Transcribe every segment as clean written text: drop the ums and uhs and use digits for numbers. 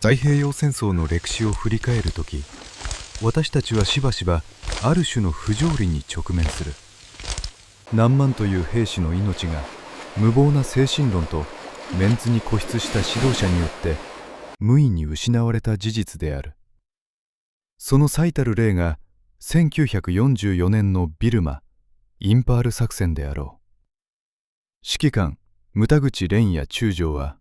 太平洋戦争の歴史を振り返るとき、私たちはしばしばある種の不条理に直面する。何万という兵士の命が無謀な精神論とメンツに固執した指導者によって無意に失われた事実である。その最たる例が1944年のビルマ・インパール作戦であろう。指揮官牟田口蓮也中将は、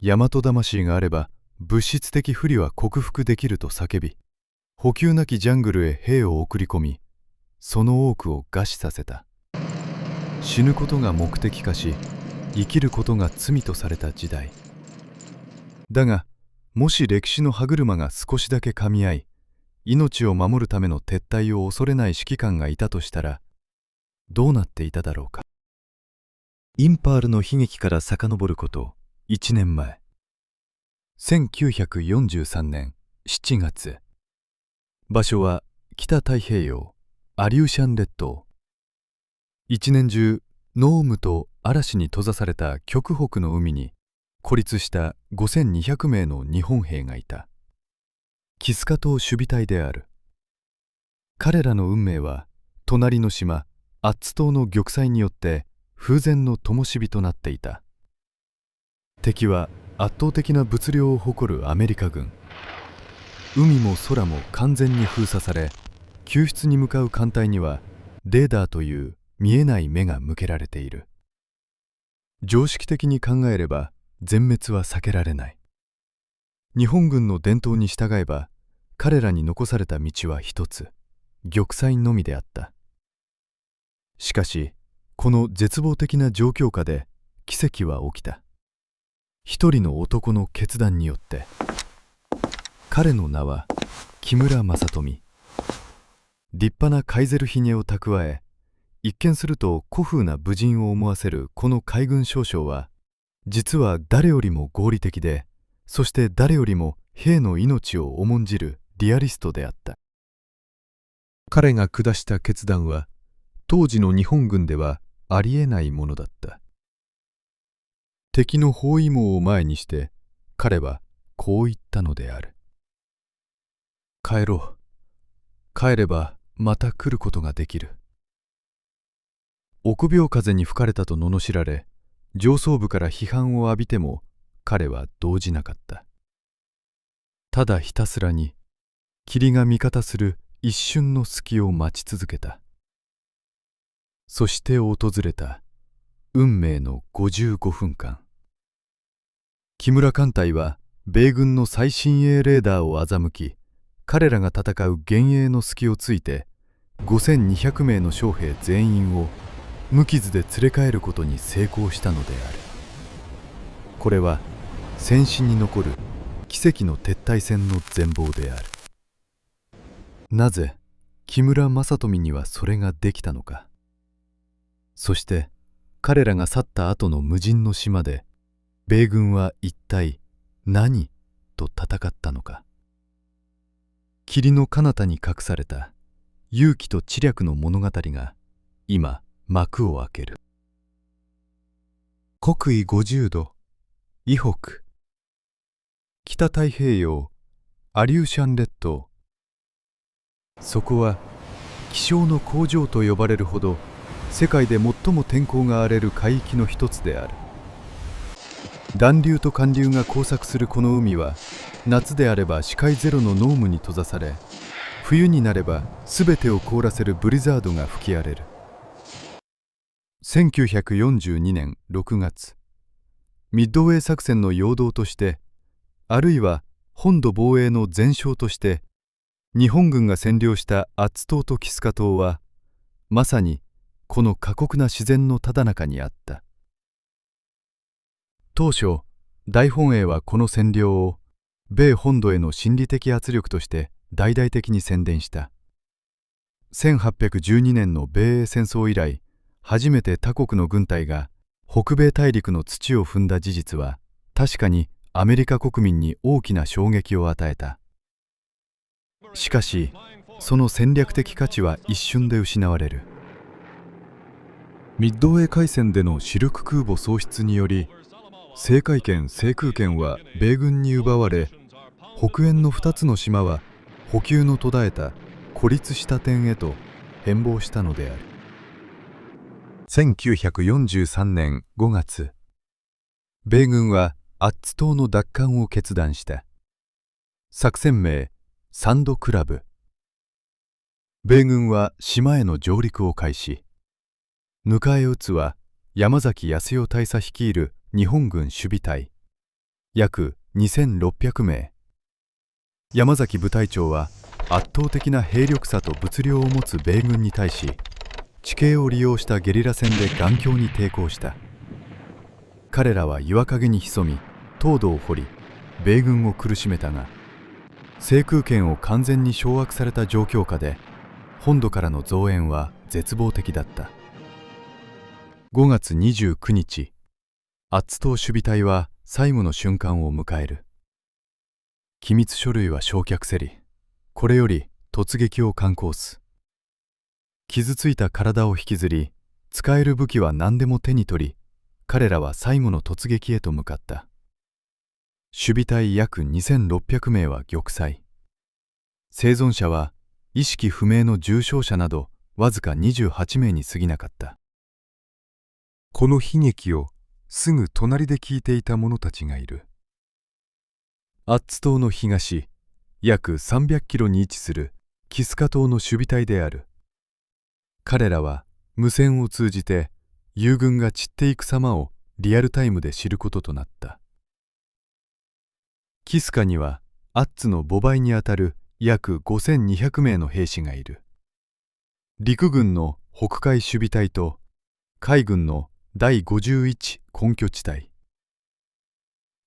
大和魂があれば物質的不利は克服できると叫び、補給なきジャングルへ兵を送り込み、その多くを餓死させた。死ぬことが目的化し、生きることが罪とされた時代。だが、もし歴史の歯車が少しだけ噛み合い、命を守るための撤退を恐れない指揮官がいたとしたら、どうなっていただろうか。インパールの悲劇から遡ること1年前。1943年7月。場所は北太平洋、アリューシャン列島。一年中、濃霧と嵐に閉ざされた極北の海に孤立した5200名の日本兵がいた。キスカ島守備隊である。彼らの運命は、隣の島、アッツ島の玉砕によって風前の灯火となっていた。敵は圧倒的な物量を誇るアメリカ軍。海も空も完全に封鎖され、救出に向かう艦隊にはレーダーという見えない目が向けられている。常識的に考えれば全滅は避けられない。日本軍の伝統に従えば、彼らに残された道は一つ、玉砕のみであった。しかし、この絶望的な状況下で奇跡は起きた。一人の男の決断によって。彼の名は木村正富。立派なカイゼルヒゲを蓄え、一見すると古風な武人を思わせるこの海軍少将は、実は誰よりも合理的で、そして誰よりも兵の命を重んじるリアリストであった。彼が下した決断は、当時の日本軍ではありえないものだった。敵の包囲網を前にして、彼はこう言ったのである。帰ろう。帰ればまた来ることができる。臆病風に吹かれたと罵られ、上層部から批判を浴びても彼は動じなかった。ただひたすらに霧が味方する一瞬の隙を待ち続けた。そして訪れた運命の55分間。木村艦隊は米軍の最新鋭レーダーを欺き、彼らが戦う幻影の隙をついて5200名の将兵全員を無傷で連れ帰ることに成功したのである。これは戦史に残る奇跡の撤退戦の全貌である。なぜ木村正富にはそれができたのか。そして彼らが去った後の無人の島で米軍は一体何と戦ったのか。霧の彼方に隠された勇気と知略の物語が今幕を開ける。国威50度、以北。北太平洋、アリューシャン列島。そこは気象の工場と呼ばれるほど世界で最も天候が荒れる海域の一つである。暖流と寒流が交錯するこの海は、夏であれば視界ゼロの濃霧に閉ざされ、冬になれば全てを凍らせるブリザードが吹き荒れる。1942年6月、ミッドウェー作戦の陽動として、あるいは本土防衛の前哨として、日本軍が占領したアッツ島とキスカ島は、まさにこの過酷な自然のただ中にあった。当初、大本営はこの占領を米本土への心理的圧力として大々的に宣伝した。1812年の米英戦争以来、初めて他国の軍隊が北米大陸の土を踏んだ事実は、確かにアメリカ国民に大きな衝撃を与えた。しかし、その戦略的価値は一瞬で失われる。ミッドウェー海戦でのシルク空母喪失により、制海権・制空権は米軍に奪われ、北縁の2つの島は補給の途絶えた孤立した点へと変貌したのである。1943年5月、米軍はアッツ島の奪還を決断した。作戦名サンドクラブ。米軍は島への上陸を開始。迎え撃つは山崎康代大佐率いる日本軍守備隊約2600名。山崎部隊長は圧倒的な兵力差と物量を持つ米軍に対し、地形を利用したゲリラ戦で頑強に抵抗した。彼らは岩陰に潜み、東土を掘り、米軍を苦しめたが、制空権を完全に掌握された状況下で、本土からの増援は絶望的だった。5月29日、アッツ島守備隊は最後の瞬間を迎える。機密書類は焼却せり、これより突撃を敢行す。傷ついた体を引きずり、使える武器は何でも手に取り、彼らは最後の突撃へと向かった。守備隊約2600名は玉砕。生存者は意識不明の重傷者などわずか28名に過ぎなかった。この悲劇をすぐ隣で聞いていた者たちがいる。アッツ島の東、約300キロに位置するキスカ島の守備隊である。彼らは無線を通じて友軍が散っていく様をリアルタイムで知ることとなった。キスカにはアッツの5倍にあたる約5200名の兵士がいる。陸軍の北海守備隊と海軍の第51根拠地帯。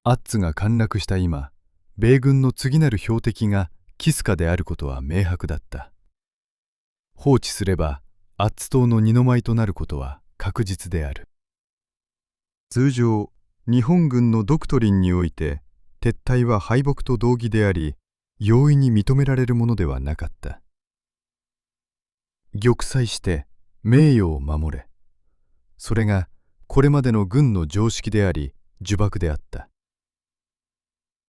アッツが陥落した今、米軍の次なる標的がキスカであることは明白だった。放置すればアッツ島の二の舞となることは確実である。通常、日本軍のドクトリンにおいて、撤退は敗北と同義であり、容易に認められるものではなかった。玉砕して名誉を守れ。それがこれまでの軍の常識であり、呪縛であった。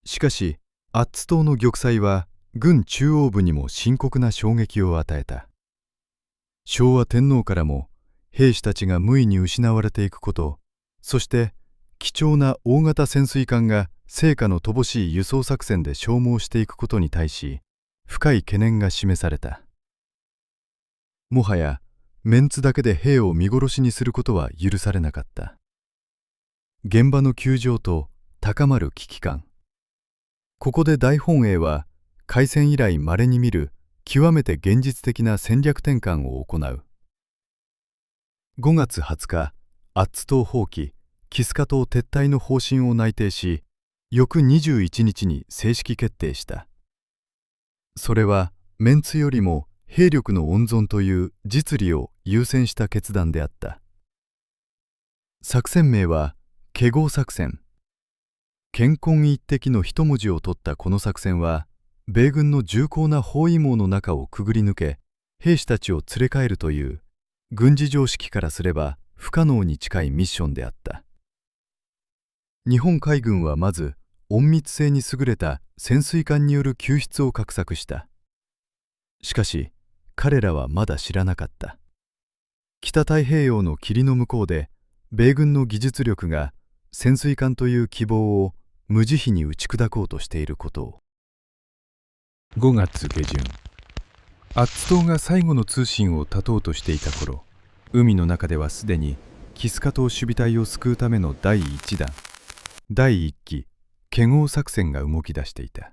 しかし、アッツ島の玉砕は軍中央部にも深刻な衝撃を与えた。昭和天皇からも兵士たちが無意に失われていくこと、そして貴重な大型潜水艦が成果の乏しい輸送作戦で消耗していくことに対し、深い懸念が示された。もはやメンツだけで兵を見殺しにすることは許されなかった。現場の窮状と高まる危機感。ここで大本営は開戦以来稀に見る極めて現実的な戦略転換を行う。5月20日、アッツ島放棄、キスカ島撤退の方針を内定し、翌21日に正式決定した。それはメンツよりも兵力の温存という実利を優先した決断であった。作戦名は華豪作戦。健康一滴の一文字を取ったこの作戦は、米軍の重厚な包囲網の中をくぐり抜け、兵士たちを連れ帰るという、軍事常識からすれば不可能に近いミッションであった。日本海軍はまず、隠密性に優れた潜水艦による救出を画策した。しかし、彼らはまだ知らなかった。北太平洋の霧の向こうで、米軍の技術力が潜水艦という希望を無慈悲に打ち砕こうとしていることを。5月下旬、アッツ島が最後の通信を絶とうとしていた頃、海の中ではすでにキスカ島守備隊を救うための第1弾、第1期華豪作戦が動き出していた。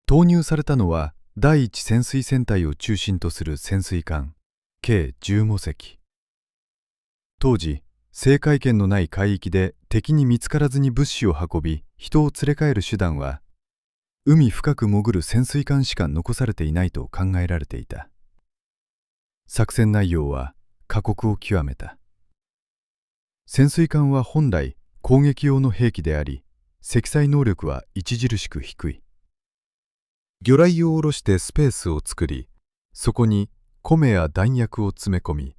投入されたのは第1潜水戦隊を中心とする潜水艦計15隻。当時、制海権のない海域で敵に見つからずに物資を運び、人を連れ帰る手段は、海深く潜る潜水艦しか残されていないと考えられていた。作戦内容は過酷を極めた。潜水艦は本来攻撃用の兵器であり、積載能力は著しく低い。魚雷を下ろしてスペースを作り、そこに米や弾薬を詰め込み、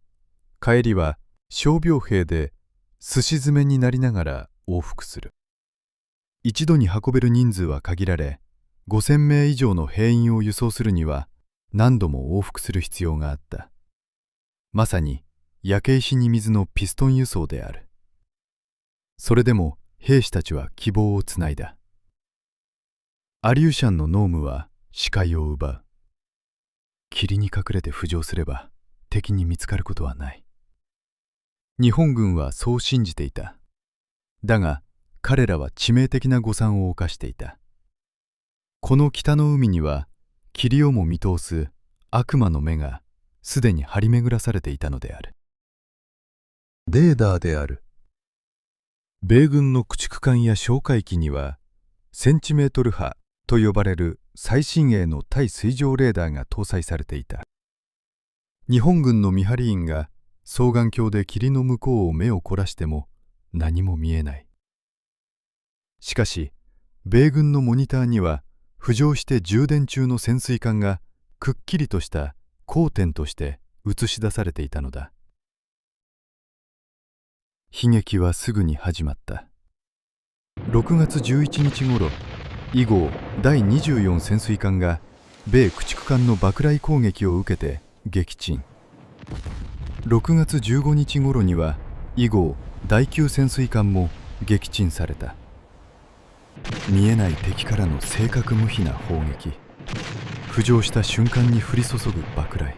帰りは傷病兵で、すし詰めになりながら往復する。一度に運べる人数は限られ、5000名以上の兵員を輸送するには何度も往復する必要があった。まさに焼け石に水のピストン輸送である。それでも兵士たちは希望をつないだ。アリューシャンの濃霧は視界を奪う。霧に隠れて浮上すれば敵に見つかることはない。日本軍はそう信じていた。だが彼らは致命的な誤算を犯していた。この北の海には霧をも見通す悪魔の目がすでに張り巡らされていたのである。レーダーである。米軍の駆逐艦や哨戒機にはセンチメートル波と呼ばれる最新鋭の対水上レーダーが搭載されていた。日本軍の見張り員が双眼鏡で霧の向こうを目を凝らしても何も見えない。しかし米軍のモニターには浮上して充電中の潜水艦がくっきりとした光点として映し出されていたのだ。悲劇はすぐに始まった。6月11日ごろ、以後第24潜水艦が米駆逐艦の爆雷攻撃を受けて撃沈。6月15日ごろには以後第9潜水艦も撃沈された。見えない敵からの正確無比な砲撃、浮上した瞬間に降り注ぐ爆雷。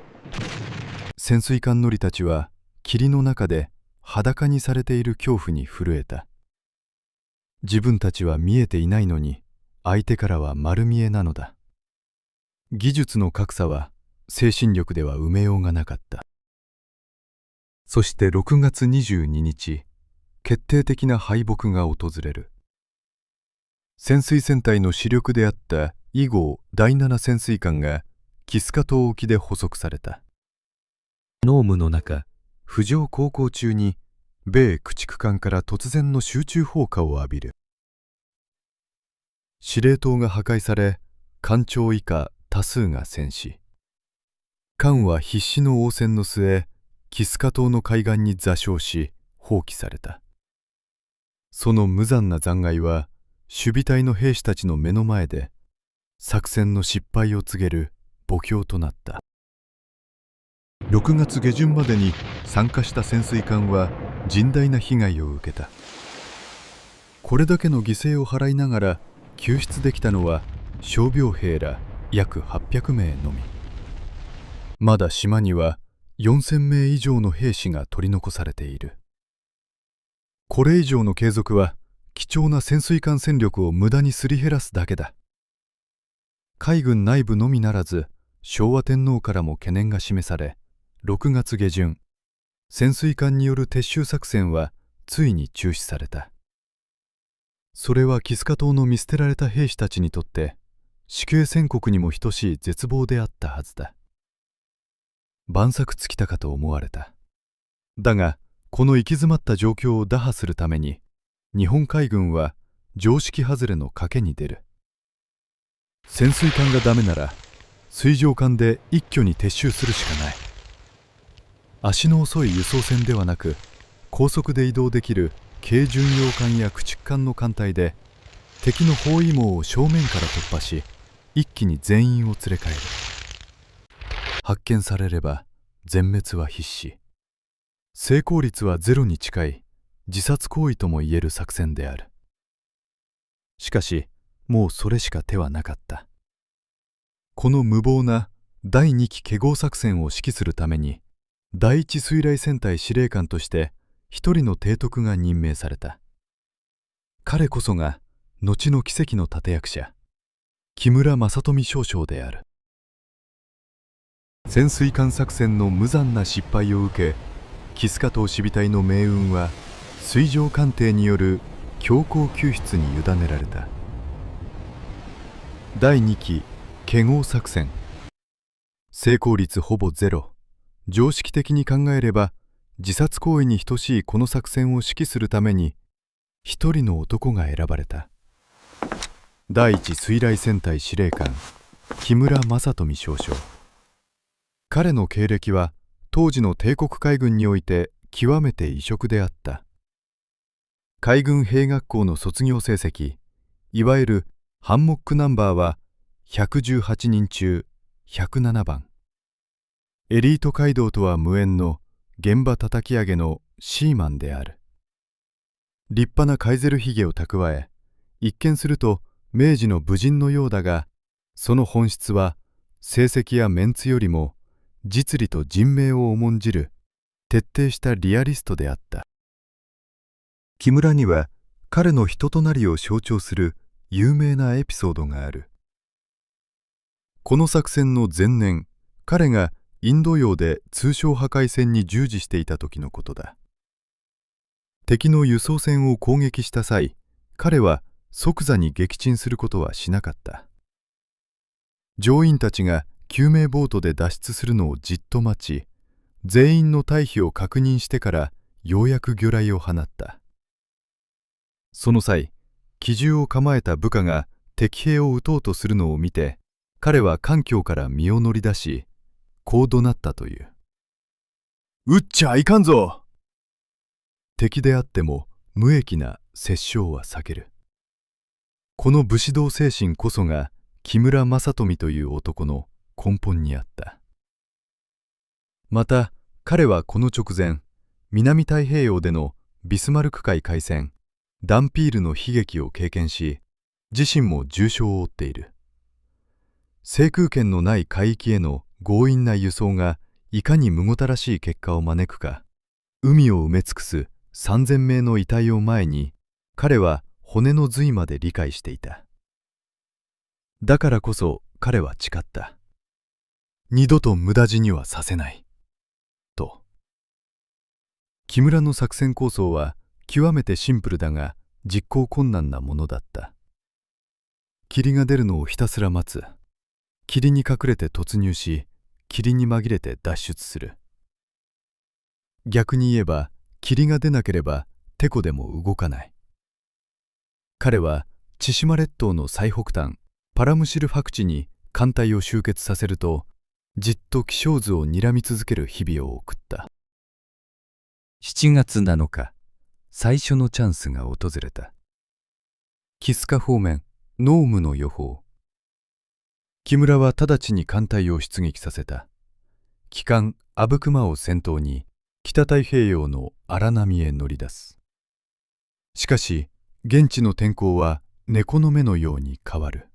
潜水艦乗りたちは霧の中で裸にされている恐怖に震えた。自分たちは見えていないのに相手からは丸見えなのだ。技術の格差は精神力では埋めようがなかった。そして6月22日、決定的な敗北が訪れる。潜水船体の主力であった以後第7潜水艦がキスカ島沖で捕捉された。濃霧の中、浮上航行中に米駆逐艦から突然の集中砲火を浴びる。司令塔が破壊され、艦長以下多数が戦死。艦は必死の応戦の末、キスカ島の海岸に座礁し放棄された。その無残な残骸は守備隊の兵士たちの目の前で作戦の失敗を告げる墓標となった。6月下旬までに参加した潜水艦は甚大な被害を受けた。これだけの犠牲を払いながら救出できたのは傷病兵ら約800名のみ。まだ島には4000名以上の兵士が取り残されている。これ以上の継続は貴重な潜水艦戦力を無駄にすり減らすだけだ。海軍内部のみならず昭和天皇からも懸念が示され、6月下旬、潜水艦による撤収作戦はついに中止された。それはキスカ島の見捨てられた兵士たちにとって死刑宣告にも等しい絶望であったはずだ。万策尽きたかと思われた。だがこの行き詰まった状況を打破するために日本海軍は常識外れの賭けに出る。潜水艦がダメなら水上艦で一挙に撤収するしかない。足の遅い輸送船ではなく、高速で移動できる軽巡洋艦や駆逐艦の艦隊で敵の包囲網を正面から突破し、一気に全員を連れ帰る。発見されれば全滅は必至。成功率はゼロに近い自殺行為ともいえる作戦である。しかしもうそれしか手はなかった。この無謀な第2期華豪作戦を指揮するために第一水雷戦隊司令官として一人の提督が任命された。彼こそが後の奇跡の立役者、木村正富少将である。潜水艦作戦の無残な失敗を受け、キスカ島守備隊の命運は水上艦艇による強行救出に委ねられた。第2期華豪作戦、成功率ほぼゼロ。常識的に考えれば自殺行為に等しいこの作戦を指揮するために一人の男が選ばれた。第一水雷戦隊司令官木村正富少将。彼の経歴は当時の帝国海軍において極めて異色であった。海軍兵学校の卒業成績いわゆるハンモックナンバーは118人中107番。エリート街道とは無縁の現場叩き上げのシーマンである。立派なカイゼルヒゲを蓄え、一見すると明治の武人のようだが、その本質は成績やメンツよりも実利と人命を重んじる徹底したリアリストであった。木村には彼の人となりを象徴する有名なエピソードがある。この作戦の前年、彼がインド洋で通商破壊戦に従事していた時のことだ。敵の輸送船を攻撃した際、彼は即座に撃沈することはしなかった。乗員たちが救命ボートで脱出するのをじっと待ち、全員の退避を確認してからようやく魚雷を放った。その際、機銃を構えた部下が敵兵を撃とうとするのを見て、彼は艦橋から身を乗り出し、こう怒鳴ったという。撃っちゃいかんぞ。敵であっても無益な殺傷は避ける。この武士道精神こそが木村正富という男の根本にあった。また彼はこの直前、南太平洋でのビスマルク海海戦ダンピールの悲劇を経験し、自身も重傷を負っている。制空権のない海域への強引な輸送がいかにむごたらしい結果を招くか、海を埋め尽くす3000名の遺体を前に、彼は骨の髄まで理解していた。だからこそ彼は誓った。二度と無駄死にはさせない。と。木村の作戦構想は極めてシンプルだが実行困難なものだった。霧が出るのをひたすら待つ。霧に隠れて突入し、霧に紛れて脱出する。逆に言えば、霧が出なければテコでも動かない。彼は千島列島の最北端パラムシルフ地に艦隊を集結させると、じっと気象図を睨み続ける日々を送った。7月7日、最初のチャンスが訪れた。キスカ方面、濃霧の予報。木村は直ちに艦隊を出撃させた。旗艦阿武隈を先頭に北太平洋の荒波へ乗り出す。しかし現地の天候は猫の目のように変わる。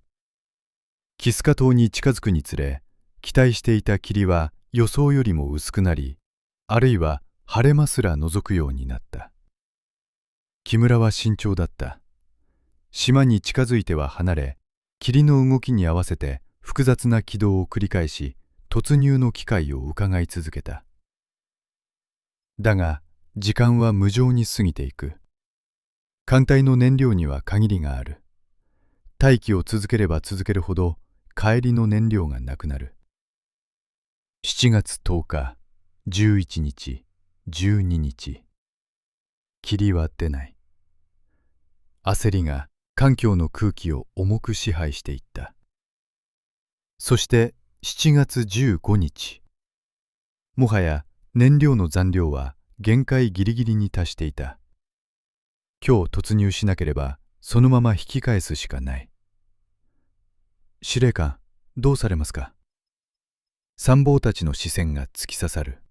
キスカ島に近づくにつれ、期待していた霧は予想よりも薄くなり、あるいは晴れ間すら覗くようになった。木村は慎重だった。島に近づいては離れ、霧の動きに合わせて複雑な軌道を繰り返し、突入の機会を伺い続けた。だが時間は無情に過ぎていく。艦隊の燃料には限りがある。待機を続ければ続けるほど帰りの燃料がなくなる。7月10日、11日、12日。霧は出ない。焦りが艦橋の空気を重く支配していった。そして7月15日。もはや燃料の残量は限界ギリギリに達していた。今日突入しなければそのまま引き返すしかない。司令官、どうされますか。参謀たちの視線が突き刺さる。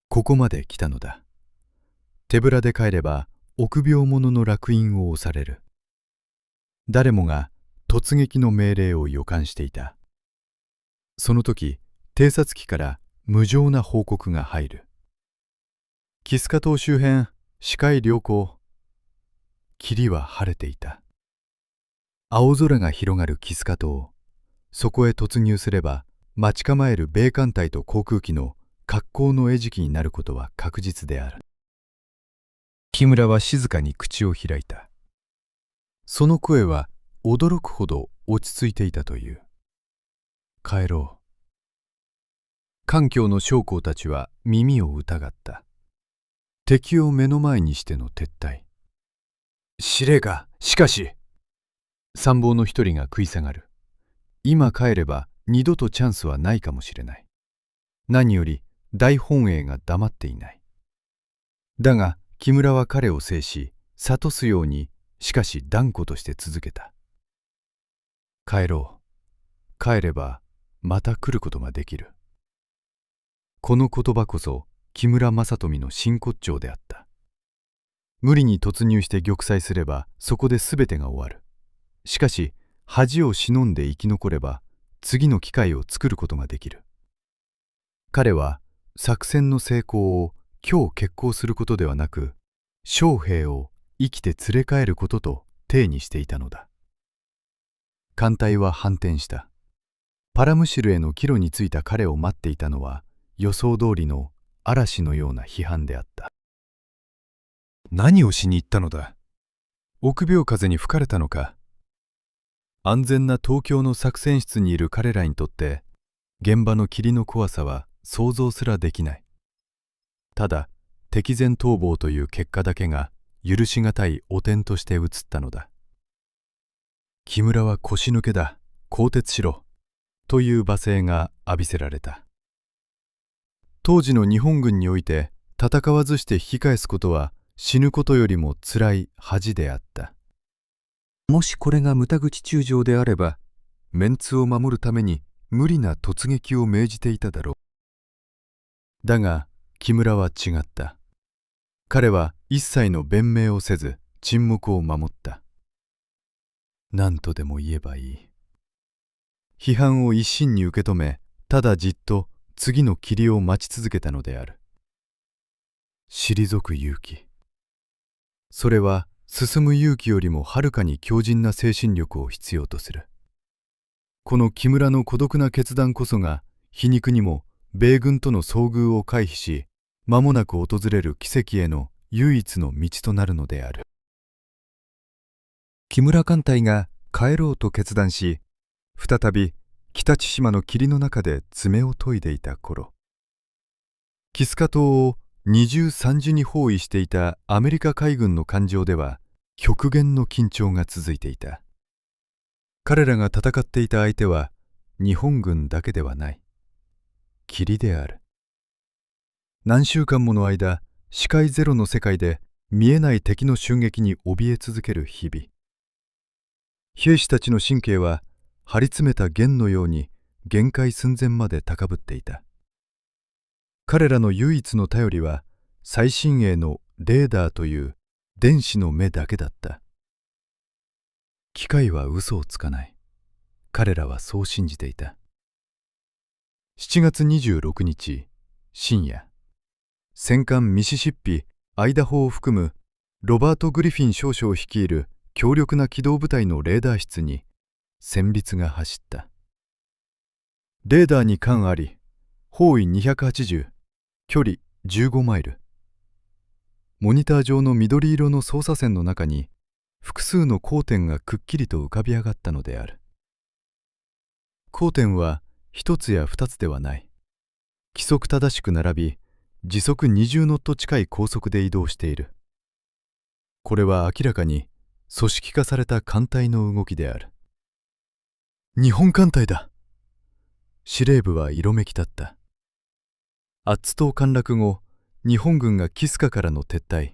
ここまで来たのだ。手ぶらで帰れば臆病者の烙印を押される。誰もが突撃の命令を予感していた。その時、偵察機から無情な報告が入る。キスカ島周辺、視界良好。霧は晴れていた。青空が広がるキスカ島。そこへ突入すれば、待ち構える米艦隊と航空機の格好の餌食になることは確実である。木村は静かに口を開いた。その声は驚くほど落ち着いていたという。帰ろう。艦橋の将校たちは耳を疑った。敵を目の前にしての撤退。司令官、しかし。参謀の一人が食い下がる。今帰れば二度とチャンスはないかもしれない。何より大本営が黙っていない。だが木村は彼を制し、諭すようにしかし断固として続けた。帰ろう。帰ればまた来ることができる。この言葉こそ木村正富の真骨頂であった。無理に突入して玉砕すればそこで全てが終わる。しかし恥を忍んで生き残れば次の機会を作ることができる。彼は作戦の成功を今日決行することではなく、将兵を生きて連れ帰ることと体にしていたのだ。艦隊は反転した。パラムシルへの帰路についた彼を待っていたのは予想通りの嵐のような批判であった。何をしに行ったのだ。臆病風に吹かれたのか。安全な東京の作戦室にいる彼らにとって現場の霧の怖さは想像すらできない。ただ敵前逃亡という結果だけが許しがたい汚点として映ったのだ。木村は腰抜けだ、更迭しろという罵声が浴びせられた。当時の日本軍において戦わずして引き返すことは死ぬことよりもつらい恥であった。もしこれが牟田口中将であれば、メンツを守るために無理な突撃を命じていただろう。だが木村は違った。彼は一切の弁明をせず沈黙を守った。何とでも言えばいい。批判を一身に受け止め、ただじっと次の霧を待ち続けたのである。退く勇気。それは進む勇気よりもはるかに強靭な精神力を必要とする。この木村の孤独な決断こそが皮肉にも米軍との遭遇を回避し、間もなく訪れる奇跡への唯一の道となるのである。木村艦隊が帰ろうと決断し、再び北千島の霧の中で爪を研いでいた頃、キスカ島を二重三重に包囲していたアメリカ海軍の艦上では極限の緊張が続いていた。彼らが戦っていた相手は日本軍だけではない。霧である。何週間もの間、視界ゼロの世界で見えない敵の襲撃に怯え続ける日々。兵士たちの神経は張り詰めた弦のように限界寸前まで高ぶっていた。彼らの唯一の頼りは最新鋭のレーダーという電子の目だけだった。機械は嘘をつかない。彼らはそう信じていた。7月26日深夜、戦艦ミシシッピ・アイダホを含むロバート・グリフィン少将率いる強力な機動部隊のレーダー室に旋律が走った。レーダーに艦あり、方位280、距離15マイル。モニター上の緑色の操作線の中に複数の光点がくっきりと浮かび上がったのである。光点は一つや二つではない。規則正しく並び、時速20ノット近い高速で移動している。これは明らかに組織化された艦隊の動きである。日本艦隊だ。司令部は色めき立った。アッツ島陥落後、日本軍がキスカからの撤退、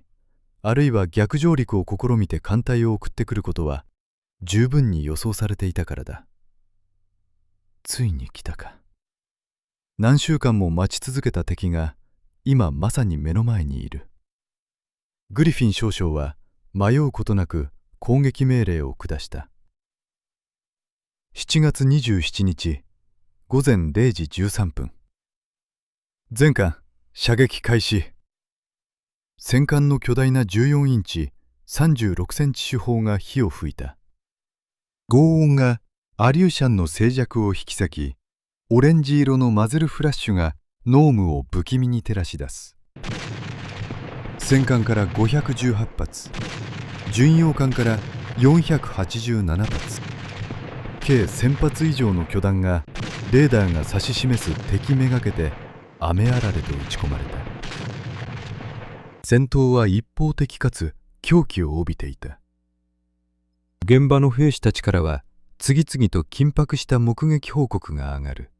あるいは逆上陸を試みて艦隊を送ってくることは十分に予想されていたからだ。ついに来たか。何週間も待ち続けた敵が今まさに目の前にいる。グリフィン少将は迷うことなく攻撃命令を下した。7月27日午前0時13分。全艦射撃開始。戦艦の巨大な14インチ36センチ主砲が火を吹いた。轟音がアリューシャンの静寂を引き裂き、オレンジ色のマゼルフラッシュが濃霧を不気味に照らし出す。戦艦から518発、巡洋艦から487発、計1000発以上の巨弾がレーダーが指し示す敵めがけて雨あられと撃ち込まれた。戦闘は一方的かつ狂気を帯びていた。現場の兵士たちからは次々と緊迫した目撃報告が上がる。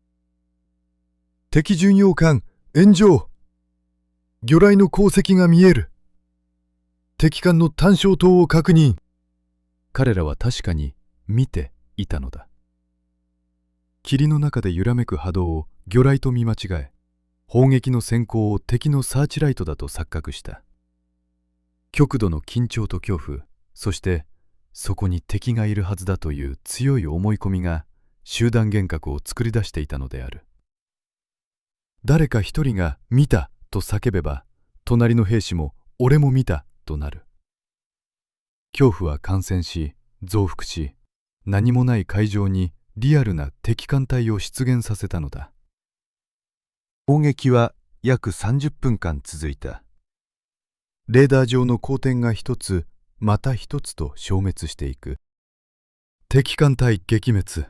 敵巡洋艦炎上。魚雷の航跡が見える。敵艦の単焦塔を確認。彼らは確かに見ていたのだ。霧の中で揺らめく波動を魚雷と見間違え、砲撃の閃光を敵のサーチライトだと錯覚した。極度の緊張と恐怖、そしてそこに敵がいるはずだという強い思い込みが集団幻覚を作り出していたのである。誰か一人が見たと叫べば、隣の兵士も俺も見たとなる。恐怖は感染し、増幅し、何もない海上にリアルな敵艦隊を出現させたのだ。砲撃は約30分間続いた。レーダー上の光点が一つまた一つと消滅していく。敵艦隊撃滅。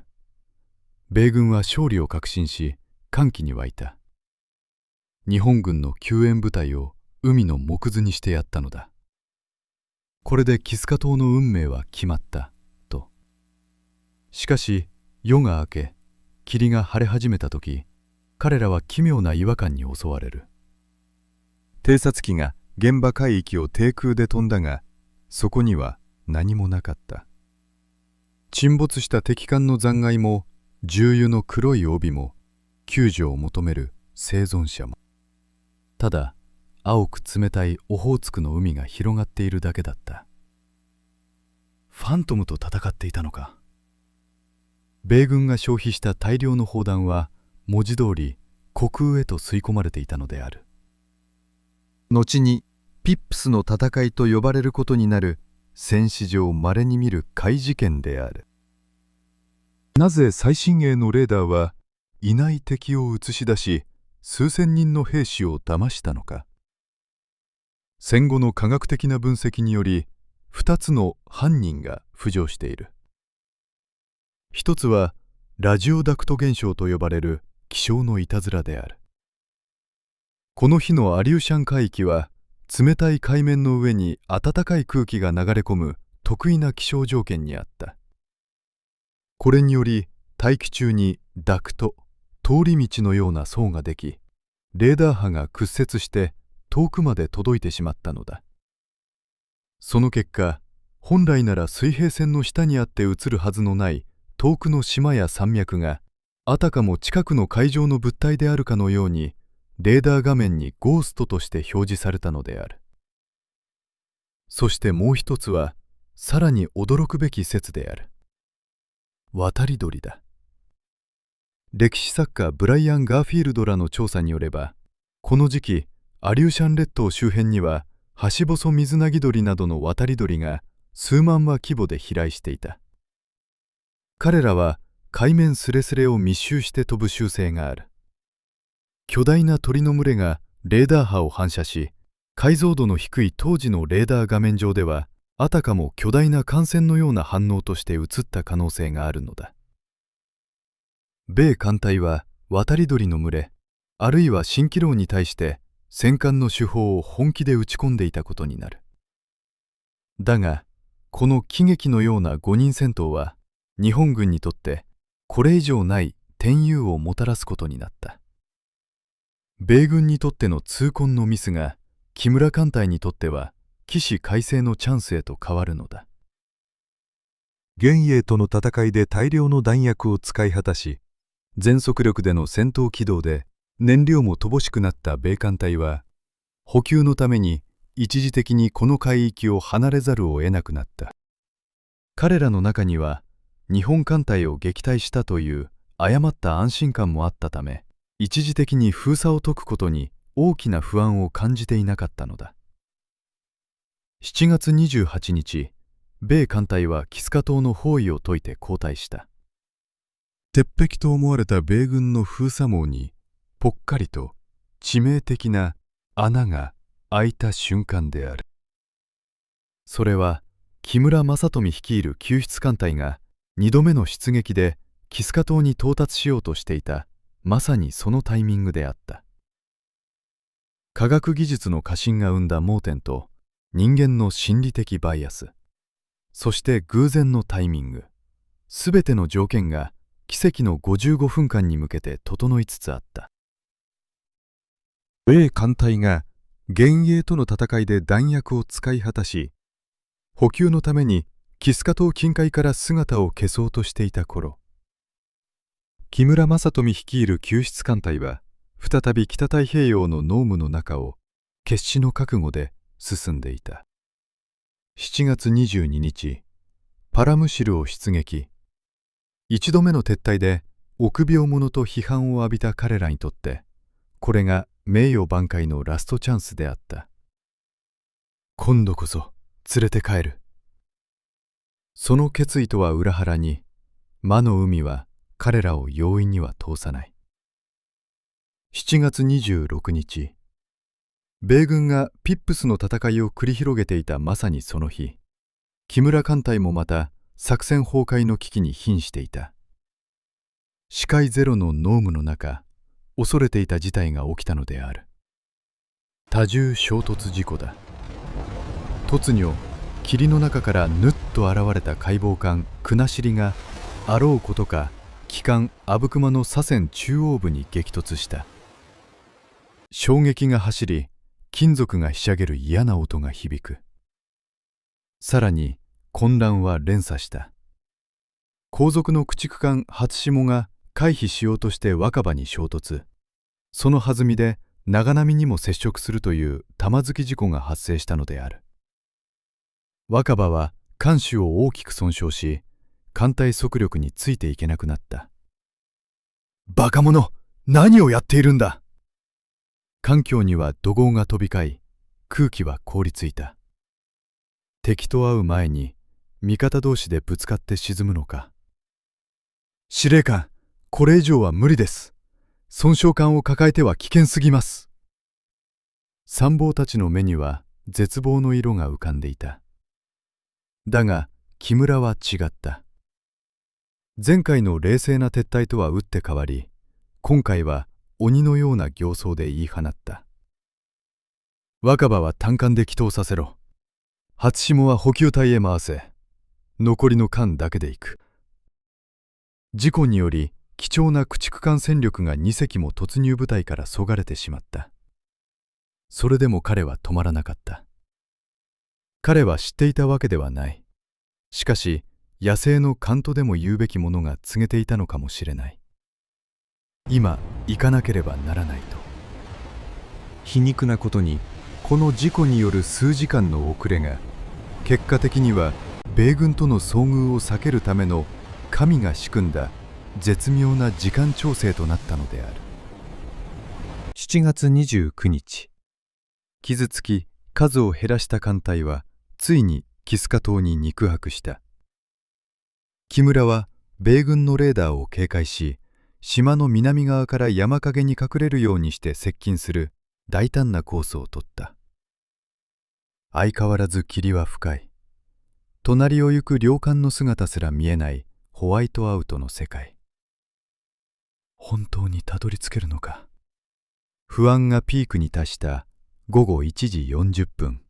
米軍は勝利を確信し、歓喜に沸いた。日本軍の救援部隊を海の藻くずにしてやったのだ。これでキスカ島の運命は決まったと。しかし夜が明け、霧が晴れ始めた時、彼らは奇妙な違和感に襲われる。偵察機が現場海域を低空で飛んだが、そこには何もなかった。沈没した敵艦の残骸も、重油の黒い帯も、救助を求める生存者も。ただ青く冷たいオホーツクの海が広がっているだけだった。ファントムと戦っていたのか。米軍が消費した大量の砲弾は文字通り虚空へと吸い込まれていたのである。後にピップスの戦いと呼ばれることになる戦史上稀に見る怪事件である。なぜ最新鋭のレーダーはいない敵を映し出し、数千人の兵士を騙したのか。戦後の科学的な分析により、2つの犯人が浮上している。一つはラジオダクト現象と呼ばれる気象のいたずらである。この日のアリューシャン海域は、冷たい海面の上に暖かい空気が流れ込む特異な気象条件にあった。これにより大気中にダクト、通り道のような層ができ、レーダー波が屈折して遠くまで届いてしまったのだ。その結果、本来なら水平線の下にあって映るはずのない遠くの島や山脈が、あたかも近くの海上の物体であるかのように、レーダー画面にゴーストとして表示されたのである。そしてもう一つは、さらに驚くべき説である。渡り鳥だ。歴史作家ブライアン・ガーフィールドらの調査によれば、この時期アリューシャン列島周辺にはハシボソミズナギドリなどの渡り鳥が数万羽規模で飛来していた。彼らは海面すれすれを密集して飛ぶ習性がある。巨大な鳥の群れがレーダー波を反射し、解像度の低い当時のレーダー画面上ではあたかも巨大な艦船のような反応として映った可能性があるのだ。米艦隊は渡り鳥の群れ、あるいは蜃気楼に対して戦艦の主砲を本気で撃ち込んでいたことになる。だが、この喜劇のような5人戦闘は日本軍にとってこれ以上ない転輸をもたらすことになった。米軍にとっての痛恨のミスが木村艦隊にとっては起死回生のチャンスへと変わるのだ。幻影との戦いで大量の弾薬を使い果たし、全速力での戦闘機動で燃料も乏しくなった米艦隊は、補給のために一時的にこの海域を離れざるを得なくなった。彼らの中には日本艦隊を撃退したという誤った安心感もあったため、一時的に封鎖を解くことに大きな不安を感じていなかったのだ。7月28日、米艦隊はキスカ島の包囲を解いて後退した。鉄壁と思われた米軍の封鎖網にぽっかりと致命的な穴が開いた瞬間である。それは木村正富率いる救出艦隊が2度目の出撃でキスカ島に到達しようとしていた、まさにそのタイミングであった。科学技術の過信が生んだ盲点と人間の心理的バイアス、そして偶然のタイミング、すべての条件が奇跡の55分間に向けて整いつつあった。米艦隊が幻影との戦いで弾薬を使い果たし、補給のためにキスカ島近海から姿を消そうとしていた頃、木村正富率いる救出艦隊は再び北太平洋の濃霧の中を決死の覚悟で進んでいた。7月22日、パラムシルを出撃。一度目の撤退で臆病者と批判を浴びた彼らにとって、これが名誉挽回のラストチャンスであった。今度こそ連れて帰る。その決意とは裏腹に、魔の海は彼らを容易には通さない。7月26日、米軍がピップスの戦いを繰り広げていたまさにその日、木村艦隊もまた作戦崩壊の危機に瀕していた。視界ゼロの濃霧の中、恐れていた事態が起きたのである。多重衝突事故だ。突如、霧の中からぬっと現れた解剖艦国後があろうことか旗艦阿武隈の左舷中央部に激突した。衝撃が走り、金属がひしゃげる嫌な音が響く。さらに混乱は連鎖した。後続の駆逐艦初霜が回避しようとして若葉に衝突。その弾みで長波にも接触するという玉突き事故が発生したのである。若葉は艦首を大きく損傷し、艦隊速力についていけなくなった。バカ者、何をやっているんだ。艦橋には怒号が飛び交い、空気は凍りついた。敵と会う前に味方同士でぶつかって沈むのか。司令官、これ以上は無理です。損傷艦を抱えては危険すぎます。参謀たちの目には絶望の色が浮かんでいた。だが木村は違った。前回の冷静な撤退とは打って変わり、今回は鬼のような形相で言い放った。若葉は単艦で帰投させろ。初霜は補給隊へ回せ。残りの艦だけで行く。事故により貴重な駆逐艦戦力が2隻も突入部隊からそがれてしまった。それでも彼は止まらなかった。彼は知っていたわけではない。しかし野生の勘とでも言うべきものが告げていたのかもしれない。今行かなければならないと。皮肉なことに、この事故による数時間の遅れが結果的には米軍との遭遇を避けるための神が仕組んだ絶妙な時間調整となったのである。7月29日、傷つき数を減らした艦隊はついにキスカ島に肉薄した。木村は米軍のレーダーを警戒し、島の南側から山陰に隠れるようにして接近する大胆なコースを取った。相変わらず霧は深い。隣を行く両艦の姿すら見えないホワイトアウトの世界。本当にたどり着けるのか。不安がピークに達した午後1時40分。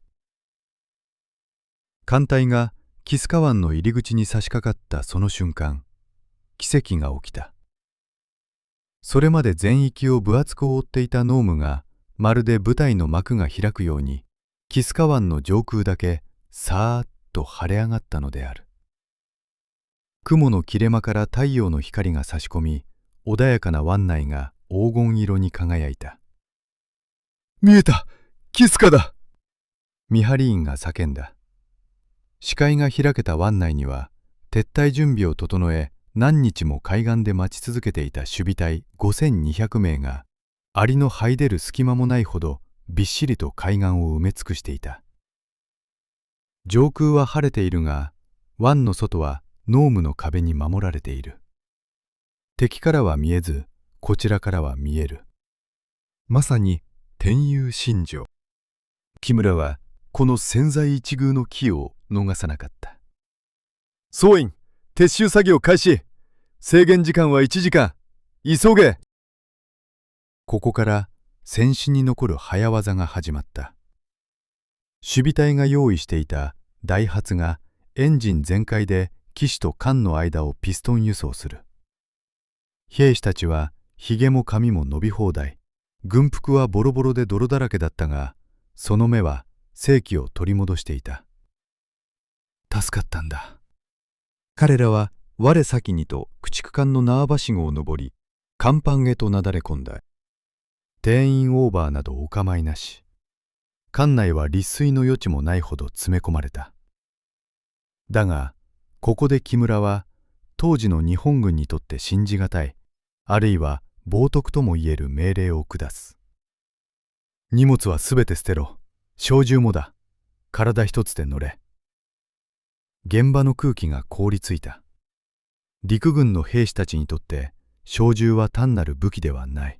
艦隊がキスカ湾の入り口に差し掛かったその瞬間、奇跡が起きた。それまで全域を分厚く覆っていた濃霧がまるで舞台の幕が開くように、キスカ湾の上空だけさーっと晴れ上がったのである。雲の切れ間から太陽の光が差し込み、穏やかな湾内が黄金色に輝いた。見えた、キスカだ。見張り員が叫んだ。視界が開けた湾内には、撤退準備を整え何日も海岸で待ち続けていた守備隊5200名が、アリの這い出る隙間もないほどびっしりと海岸を埋め尽くしていた。上空は晴れているが、湾の外は濃霧の壁に守られている。敵からは見えず、こちらからは見える。まさに天佑神助。木村はこの千載一遇の機を逃さなかった。総員、撤収作業開始。制限時間は1時間。急げ。ここから戦死に残る早業が始まった。守備隊が用意していたダイハツがエンジン全開で岸と艦の間をピストン輸送する。兵士たちはひげも髪も伸び放題、軍服はボロボロで泥だらけだったが、その目は生気を取り戻していた。助かったんだ。彼らは我先にと駆逐艦の縄ばしごを登り、甲板へとなだれ込んだ。定員オーバーなどお構いなし。艦内は立水の余地もないほど詰め込まれた。だがここで木村は当時の日本軍にとって信じがたい、あるいは冒涜とも言える命令を下す。荷物はすべて捨てろ。小銃もだ。体一つで乗れ。現場の空気が凍りついた。陸軍の兵士たちにとって小銃は単なる武器ではない。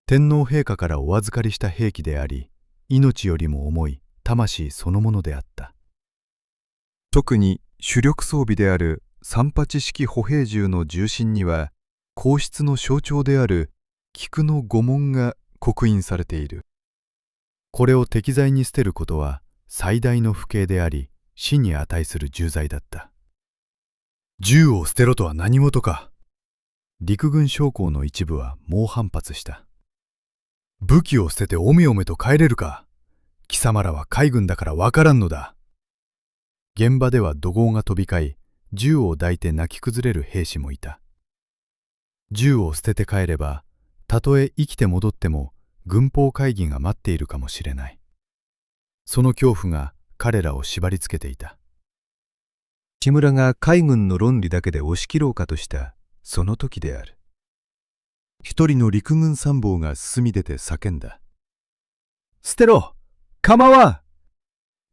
天皇陛下からお預かりした兵器であり、命よりも重い魂そのものであった。特に主力装備である38式歩兵銃の重心には、皇室の象徴である菊の御紋が刻印されている。これを適材に捨てることは最大の不敬であり、死に値する重罪だった。銃を捨てろとは何事か。陸軍将校の一部は猛反発した。武器を捨てておめおめと帰れるか。貴様らは海軍だからわからんのだ。現場では怒号が飛び交い、銃を抱いて泣き崩れる兵士もいた。銃を捨てて帰れば、たとえ生きて戻っても軍法会議が待っているかもしれない。その恐怖が彼らを縛りつけていた。木村が海軍の論理だけで押し切ろうかとしたその時である。一人の陸軍参謀が進み出て叫んだ。捨てろ！構わん！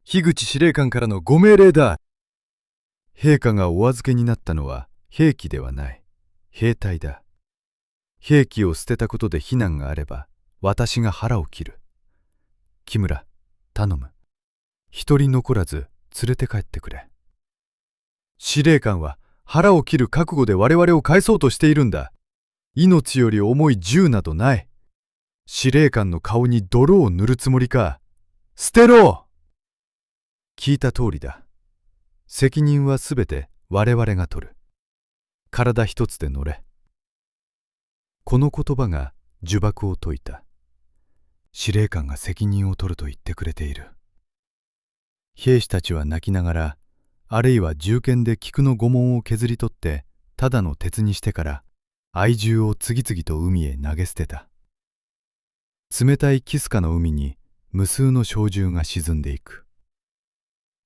樋口司令官からのご命令だ。陛下がお預けになったのは兵器ではない、兵隊だ。兵器を捨てたことで非難があれば、私が腹を切る。木村、頼む。一人残らず連れて帰ってくれ。司令官は腹を切る覚悟で我々を返そうとしているんだ。命より重い銃などない。司令官の顔に泥を塗るつもりか。捨てろ！聞いた通りだ。責任はすべて我々が取る。体一つで乗れ。この言葉が呪縛を解いた。司令官が責任を取ると言ってくれている。兵士たちは泣きながら、あるいは銃剣で菊の御紋を削り取ってただの鉄にしてから愛銃を次々と海へ投げ捨てた。冷たいキスカの海に無数の小銃が沈んでいく。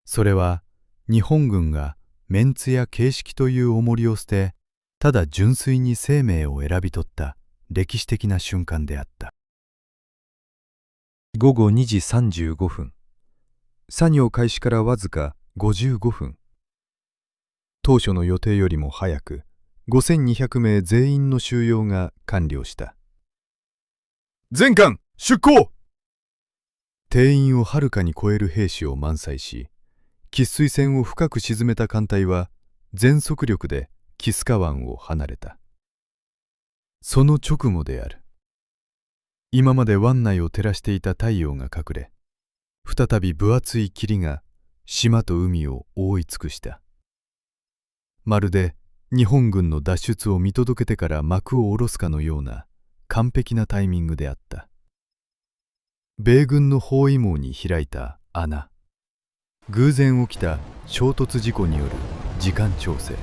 それは日本軍がメンツや形式という重りを捨て、ただ純粋に生命を選び取った歴史的な瞬間であった。午後2時35分。作業開始からわずか55分。当初の予定よりも早く5200名全員の収容が完了した。全艦出港！定員をはるかに超える兵士を満載し、喫水船を深く沈めた艦隊は全速力でキスカ湾を離れた。その直後である。今まで湾内を照らしていた太陽が隠れ、再び分厚い霧が島と海を覆い尽くした。まるで日本軍の脱出を見届けてから幕を下ろすかのような完璧なタイミングであった。米軍の包囲網に開いた穴。偶然起きた衝突事故による時間調整。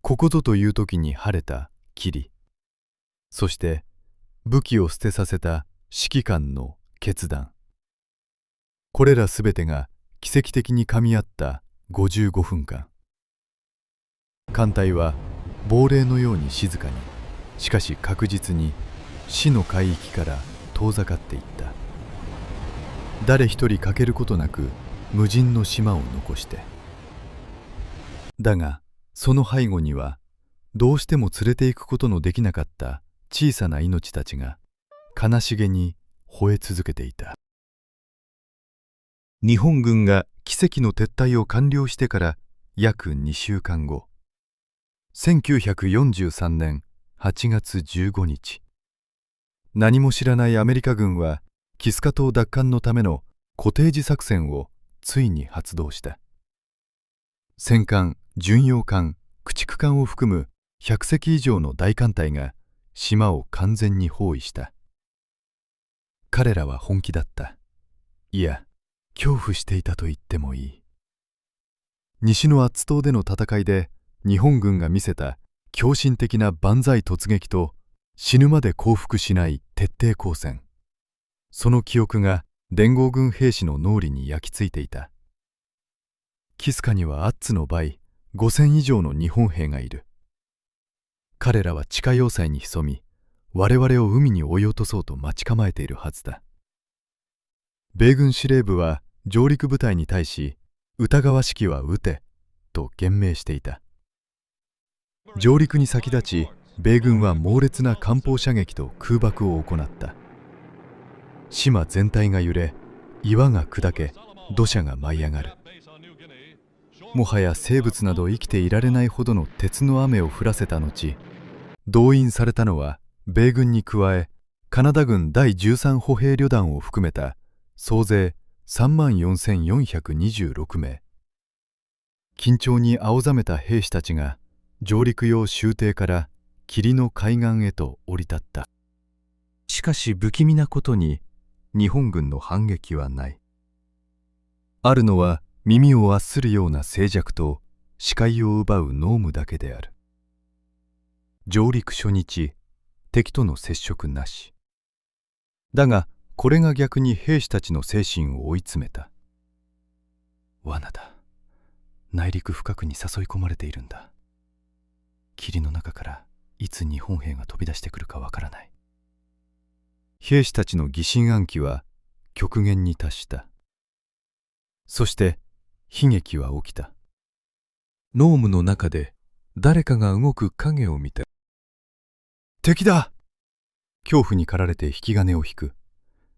ここぞという時に晴れた霧。そして武器を捨てさせた指揮官の決断。これらすべてが奇跡的にかみ合った55分間。艦隊は亡霊のように静かに、しかし確実に死の海域から遠ざかっていった。誰一人欠けることなく無人の島を残して。だがその背後にはどうしても連れて行くことのできなかった小さな命たちが悲しげに吠え続けていた。日本軍が奇跡の撤退を完了してから約2週間後、1943年8月15日、何も知らないアメリカ軍はキスカ島奪還のためのコテージ作戦をついに発動した。戦艦、巡洋艦、駆逐艦を含む100隻以上の大艦隊が島を完全に包囲した。彼らは本気だった。いや、恐怖していたと言ってもいい。西のアッツ島での戦いで日本軍が見せた狂信的な万歳突撃と死ぬまで降伏しない徹底抗戦、その記憶が連合軍兵士の脳裏に焼き付いていた。キスカにはアッツの倍5000以上の日本兵がいる。彼らは地下要塞に潜み、我々を海に追い落とそうと待ち構えているはずだ。米軍司令部は上陸部隊に対し、疑わしきは撃てと言命していた。上陸に先立ち、米軍は猛烈な艦砲射撃と空爆を行った。島全体が揺れ、岩が砕け、土砂が舞い上がる。もはや生物など生きていられないほどの鉄の雨を降らせた後、動員されたのは米軍に加え、カナダ軍第13歩兵旅団を含めた総勢34,426名。緊張に青ざめた兵士たちが上陸用舟艇から霧の海岸へと降り立った。しかし不気味なことに日本軍の反撃はない。あるのは耳を圧するような静寂と視界を奪う濃霧だけである。上陸初日、敵との接触なし。だがこれが逆に兵士たちの精神を追い詰めた。罠だ。内陸深くに誘い込まれているんだ。霧の中からいつ日本兵が飛び出してくるかわからない。兵士たちの疑心暗鬼は極限に達した。そして悲劇は起きた。濃霧の中で誰かが動く影を見た。敵だ！恐怖に駆られて引き金を引く。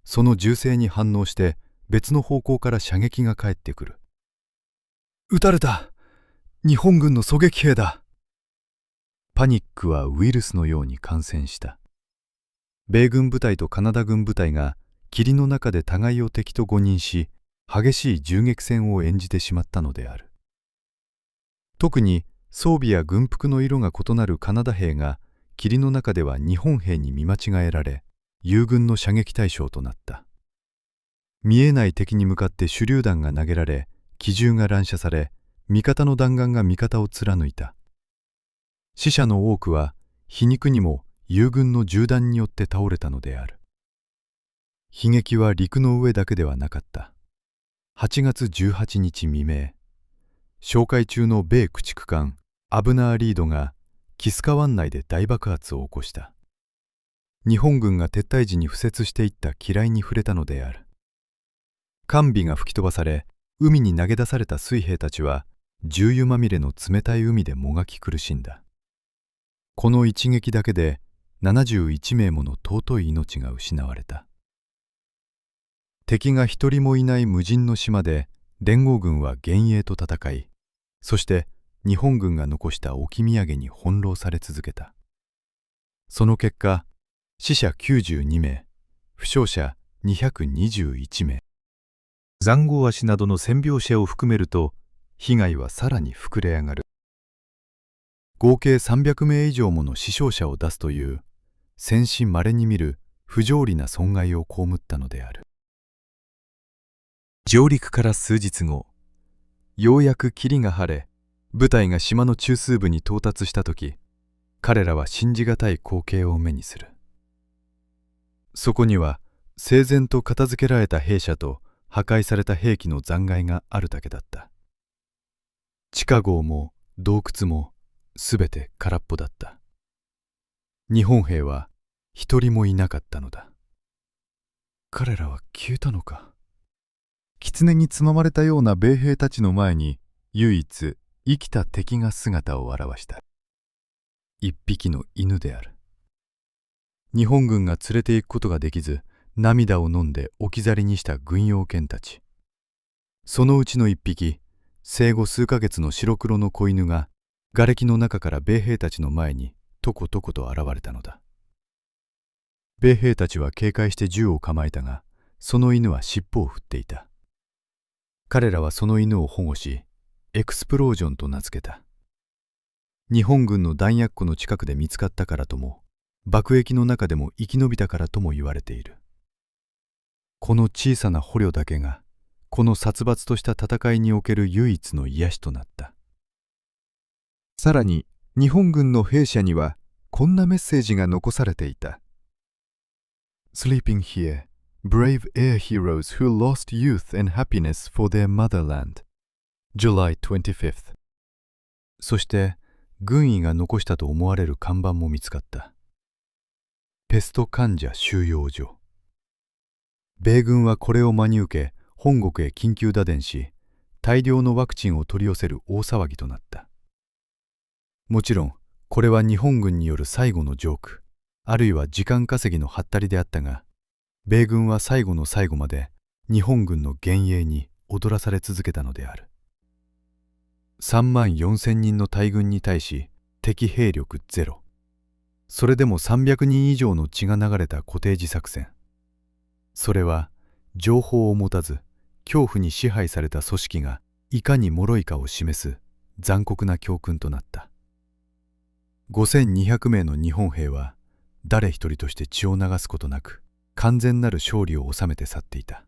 その銃声に反応して別の方向から射撃が返ってくる。撃たれた！日本軍の狙撃兵だ！パニックはウイルスのように感染した。米軍部隊とカナダ軍部隊が霧の中で互いを敵と誤認し、激しい銃撃戦を演じてしまったのである。特に装備や軍服の色が異なるカナダ兵が霧の中では日本兵に見間違えられ、友軍の射撃対象となった。見えない敵に向かって手榴弾が投げられ、機銃が乱射され、味方の弾丸が味方を貫いた。死者の多くは皮肉にも友軍の銃弾によって倒れたのである。悲劇は陸の上だけではなかった。8月18日未明、哨戒中の米駆逐艦アブナー・リードがキスカ湾内で大爆発を起こした。日本軍が撤退時に敷設していった機雷に触れたのである。艦尾が吹き飛ばされ、海に投げ出された水兵たちは重油まみれの冷たい海でもがき苦しんだ。この一撃だけで71名もの尊い命が失われた。敵が一人もいない無人の島で連合軍は幻影と戦い、そして日本軍が残した置き土産に翻弄され続けた。その結果、死者92名、負傷者221名、塹壕足などの戦病者を含めると被害はさらに膨れ上がる。合計300名以上もの死傷者を出すという戦死稀に見る不条理な損害を被ったのである。上陸から数日後、ようやく霧が晴れ、部隊が島の中枢部に到達したとき、彼らは信じがたい光景を目にする。そこには整然と片付けられた兵舎と破壊された兵器の残骸があるだけだった。地下壕も洞窟もすべて空っぽだった。日本兵は一人もいなかったのだ。彼らは消えたのか。狐につままれたような米兵たちの前に唯一生きた敵が姿を現した。一匹の犬である。日本軍が連れて行くことができず、涙を飲んで置き去りにした軍用犬たち。そのうちの一匹、生後数ヶ月の白黒の子犬が瓦礫の中から米兵たちの前にとことこと現れたのだ。米兵たちは警戒して銃を構えたが、その犬は尻尾を振っていた。彼らはその犬を保護し、エクスプロージョンと名付けた。日本軍の弾薬庫の近くで見つかったからとも、爆撃の中でも生き延びたからとも言われている。この小さな捕虜だけがこの殺伐とした戦いにおける唯一の癒しとなった。さらに日本軍の兵舎にはこんなメッセージが残されていた。Sleeping here, brave air heroes who lost youth and happiness for their motherland. July 25th. そして軍医が残したと思われる看板も見つかった。ペスト患者収容所。米軍はこれを真に受け、本国へ緊急打電し、大量のワクチンを取り寄せる大騒ぎとなった。もちろん、これは日本軍による最後のジョーク、あるいは時間稼ぎのハッタリであったが、米軍は最後の最後まで日本軍の幻影に踊らされ続けたのである。3万4千人の大軍に対し敵兵力ゼロ。それでも300人以上の血が流れたコテージ作戦。それは情報を持たず恐怖に支配された組織がいかに脆いかを示す残酷な教訓となった。5200名の日本兵は誰一人として血を流すことなく完全なる勝利を収めて去っていた。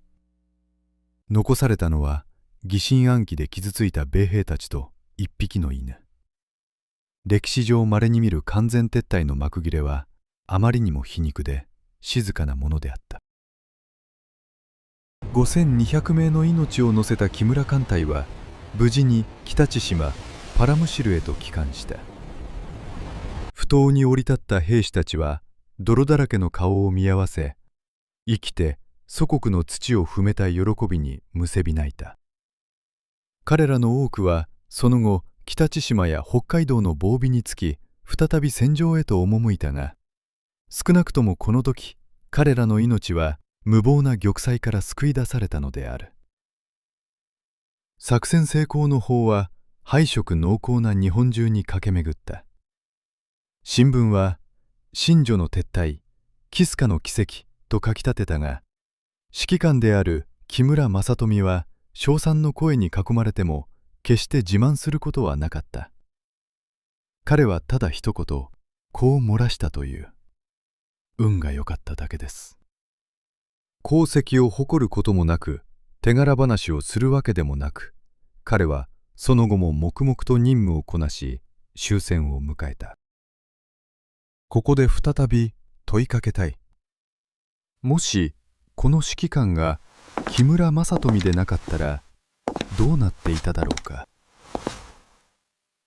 残されたのは疑心暗鬼で傷ついた米兵たちと一匹の犬。歴史上稀に見る完全撤退の幕切れはあまりにも皮肉で静かなものであった。5200名の命を乗せた木村艦隊は無事に北千島パラムシルへと帰還した。埠頭に降り立った兵士たちは泥だらけの顔を見合わせ、生きて祖国の土を踏めた喜びにむせび泣いた。彼らの多くはその後北千島や北海道の防備につき再び戦場へと赴いたが、少なくともこの時彼らの命は無謀な玉砕から救い出されたのである。作戦成功の報は敗色濃厚な日本中に駆け巡った。新聞は新女の撤退、キスカの奇跡と書き立てたが、指揮官である木村正富は称賛の声に囲まれても決して自慢することはなかった。彼はただ一言こう漏らしたという。運が良かっただけです。功績を誇ることもなく手柄話をするわけでもなく、彼はその後も黙々と任務をこなし終戦を迎えた。ここで再び問いかけたい。もしこの指揮官が木村正富でなかったらどうなっていただろうか。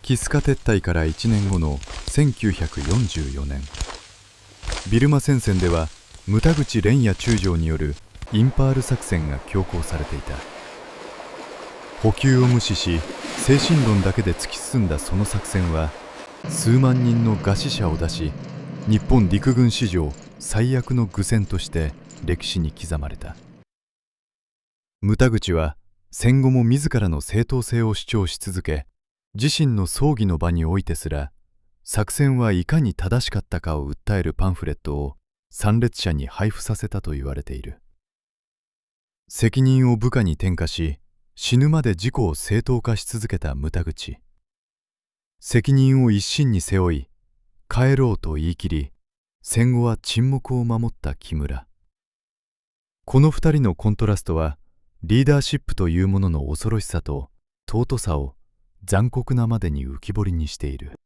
キスカ撤退から1年後の1944年、ビルマ戦線では牟田口連也中将によるインパール作戦が強行されていた。補給を無視し精神論だけで突き進んだその作戦は数万人の餓死者を出し、日本陸軍史上最悪の愚戦として歴史に刻まれた。牟田口は戦後も自らの正当性を主張し続け、自身の葬儀の場においてすら作戦はいかに正しかったかを訴えるパンフレットを参列者に配布させたと言われている。責任を部下に転嫁し、死ぬまで自己を正当化し続けた牟田口。責任を一身に背負い帰ろうと言い切り、戦後は沈黙を守った木村。この二人のコントラストはリーダーシップというものの恐ろしさと尊さを残酷なまでに浮き彫りにしている。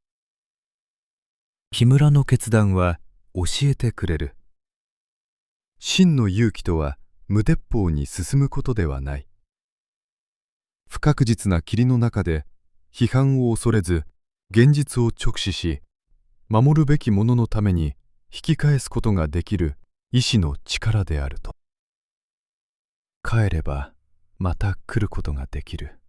木村の決断は教えてくれる。真の勇気とは無鉄砲に進むことではない。不確実な霧の中で批判を恐れず現実を直視し、守るべきもののために引き返すことができる意志の力であると。帰ればまた来ることができる。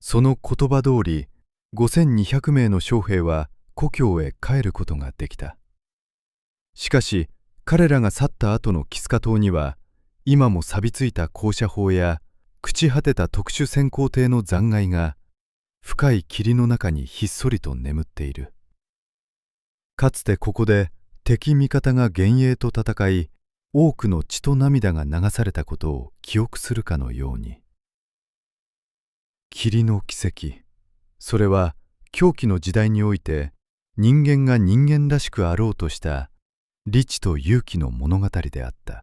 その言葉通り5200名の将兵は故郷へ帰ることができた。しかし彼らが去った後のキスカ島には今も錆びついた高射砲や朽ち果てた特殊潜航艇の残骸が深い霧の中にひっそりと眠っている。かつてここで敵味方が幻影と戦い、多くの血と涙が流されたことを記憶するかのように。霧の奇跡、それは狂気の時代において人間が人間らしくあろうとした理智と勇気の物語であった。